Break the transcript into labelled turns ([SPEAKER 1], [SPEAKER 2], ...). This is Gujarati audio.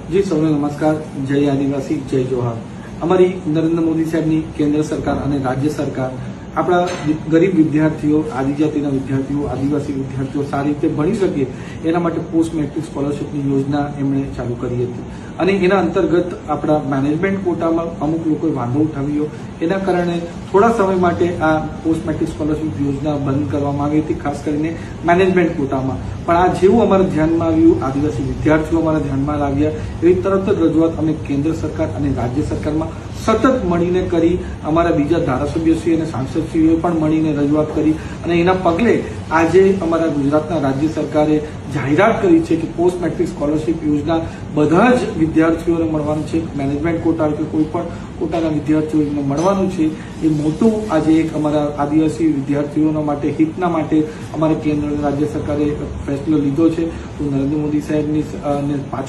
[SPEAKER 1] જી સૌને નમસ્કાર. જય આદિવાસી, જય જોહાર. અમારી નરેન્દ્ર મોદી સાહેબની કેન્દ્ર સરકાર અને રાજ્ય સરકાર આપણા ગરીબ વિદ્યાર્થીઓ, આદિજાતિના વિદ્યાર્થીઓ, આદિવાસી વિદ્યાર્થીઓ સારી રીતે ભણી શકે એના માટે પોસ્ટ મેટ્રિક સ્કોલરશીપની યોજના એમણે ચાલુ કરી હતી અને એના અંતર્ગત આપણા મેનેજમેન્ટ કોટામાં અમુક લોકોએ વાંધો ઉઠાવ્યો. એના કારણે થોડા સમય માટે આ પોસ્ટ મેટ્રિક સ્કોલરશીપ યોજના બંધ કરવામાં આવી હતી, ખાસ કરીને મેનેજમેન્ટ કોટામાં. પણ આ જેવું અમારા ધ્યાનમાં આવ્યું, આદિવાસી વિદ્યાર્થીઓ અમારા ધ્યાનમાં લાવ્યા, એવી તરત જ રજૂઆત અમે કેન્દ્ર સરકાર અને રાજ્ય સરકારમાં સતત મળીને કરી. અમારા બીજા ધારાસભ્યશ્રી અને સાંસદશ્રીઓએ પણ મળીને રજૂઆત કરી અને એના પગલે આજે અમારા ગુજરાતના રાજ્ય સરકારે જાહેરાત કરી છે કે પોસ્ટ મેટ્રિક સ્કોલરશીપ યોજના બધા જ વિદ્યાર્થીઓને મળવાનું છે. મેનેજમેન્ટ કોટા કે કોઈ પણ કોટાના વિદ્યાર્થીઓને મળવાનું છે. એ મોટું આજે એક અમારા આદિવાસી વિદ્યાર્થીઓના માટે હિતના માટે અમારા કેન્દ્ર અને રાજ્ય સરકારે ફેસલો લીધો છે. તો નરેન્દ્ર મોદી સાહેબની પાછો